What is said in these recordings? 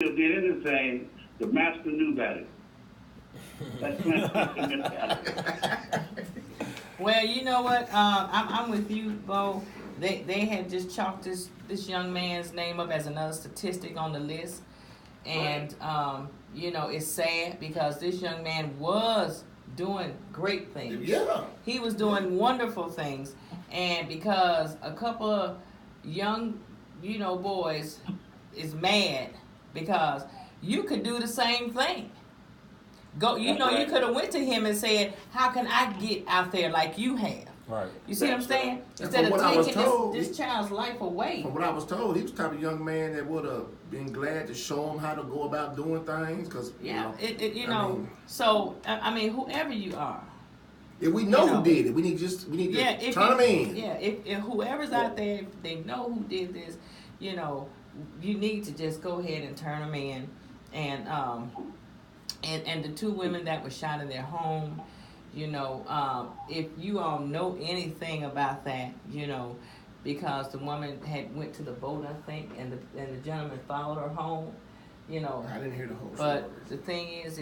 did anything, the master knew better. That's Well, you know what? I'm with you, Bo. They had just chalked this young man's name up as another statistic on the list, and it's sad because this young man was doing great things. Yeah. He was doing wonderful things, and because a couple of young, boys is mad because you could do the same thing. Go, you could have went to him and said, "How can I get out there like you have?" Right. You see what I'm saying? And Instead from of what I was taking told, this child's life away. From what I was told, he was the type of young man that would have been glad to show him how to go about doing things. Cause So I mean, whoever you are, if we know who did it, we need to turn them in. Yeah, if whoever's out there, if they know who did this, you need to just go ahead and turn them in, and the two women that were shot in their home, if you all know anything about that, because the woman had went to the boat, I think, and the gentleman followed her home, I didn't hear the whole But story. the thing is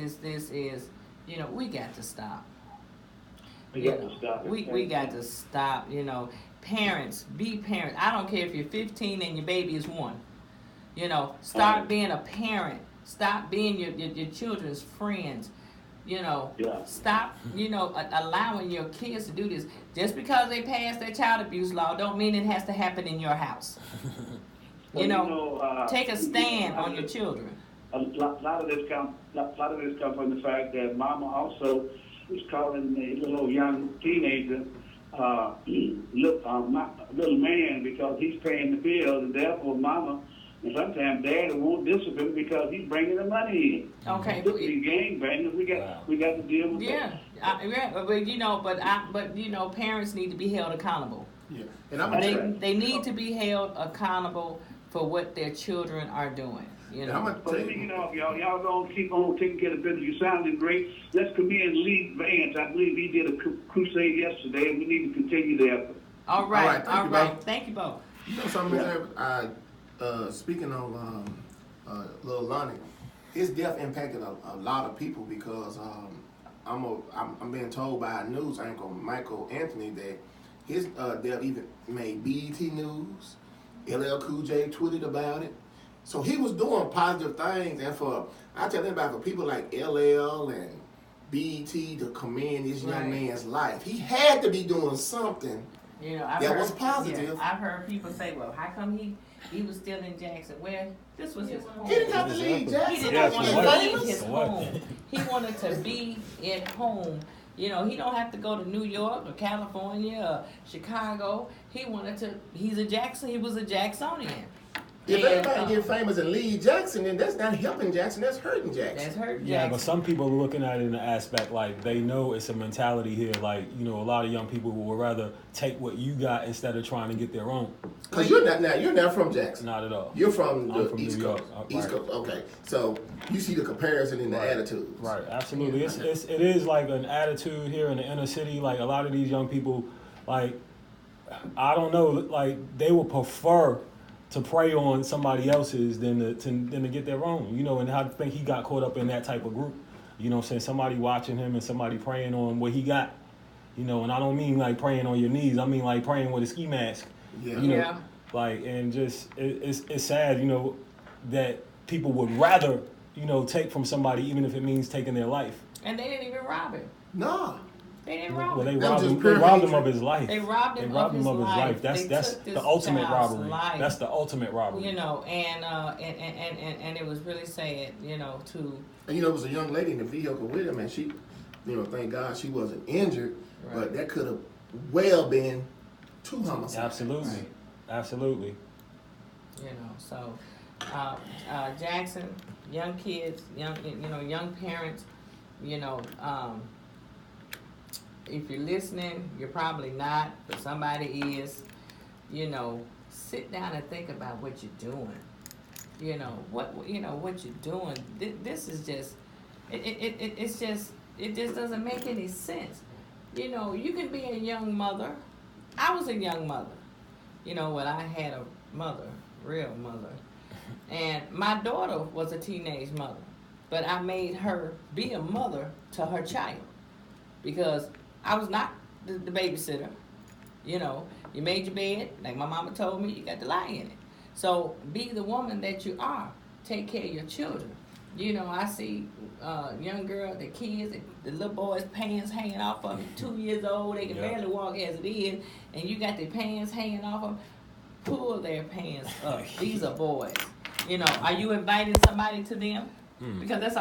we got to stop. We got to stop. We got to stop. Parents, be parents. I don't care if you're 15 and your baby is 1. Start being a parent. Stop being your children's friends. Stop, allowing your kids to do this. Just because they passed their child abuse law don't mean it has to happen in your house. Take a stand on your children. A lot of this comes from the fact that Mama also is calling the little young teenager little man because he's paying the bills, and therefore Mama and sometimes Daddy won't discipline because he's bringing the money in. Okay. These gangbangers, we got to deal with that. But parents need to be held accountable. Yeah, and they need to be held accountable for what their children are doing. If y'all gonna keep on taking care of business, you sounding great. Let's commend Lee Vance. I believe he did a crusade yesterday, and we need to continue the effort. All right. Thank you, Bo. You know something, speaking of Lil Lonnie, his death impacted a lot of people because I'm being told by a news anchor, Michael Anthony, that his death even made BET News. LL Cool J tweeted about it. So he was doing positive things, and I tell anybody, for people like LL and BET to commend this young man's life, he had to be doing something that was positive. Yeah, I've heard people say, "Well, how come he was still in Jackson?" Well, this was his home. He didn't have to leave Jackson. He did not want to leave his home. He wanted to be at home. He don't have to go to New York or California or Chicago. He's a Jackson. He was a Jacksonian. If everybody get famous and leave Jackson, then that's not helping Jackson, that's hurting Jackson. Yeah, but some people are looking at it in the aspect like they know it's a mentality here. Like, a lot of young people would rather take what you got instead of trying to get their own. Because you're not from Jackson. Not at all. You're from the from East New Coast. York. East Coast, okay. So you see the comparison in the attitudes. Right, absolutely. It is like an attitude here in the inner city. Like, a lot of these young people, like, I don't know, like, they would prefer to prey on somebody else's than to get their own, and I think he got caught up in that type of group. Somebody watching him and somebody preying on what he got. And I don't mean like praying on your knees. I mean like praying with a ski mask. Yeah. And just it's sad, that people would rather, take from somebody even if it means taking their life. And they didn't even rob him. No. They didn't rob him. They robbed him of his life. They robbed him of his life. That's the ultimate robbery. That's the ultimate robbery. And it was really sad, to. And it was a young lady in the vehicle with him, and she, thank God she wasn't injured, but that could have well been 2 homicides. Absolutely, right. Absolutely. So Jackson, young kids, young parents, if you're listening, you're probably not, but somebody is. Sit down and think about what you're doing. What you're doing. This is just, it just doesn't make any sense. You can be a young mother. I was a young mother. When I had a mother, real mother, And my daughter was a teenage mother, but I made her be a mother to her child because I was not the babysitter. You know, you made your bed, like my mama told me, you got to lie in it. So be the woman that you are. Take care of your children. You know, I see young girl, the kids, the little boys' pants hanging off of them, 2 years old, they can barely walk as it is, and you got their pants hanging off of them. Pull their pants up. These are boys. You know, are you inviting somebody to them? Because that's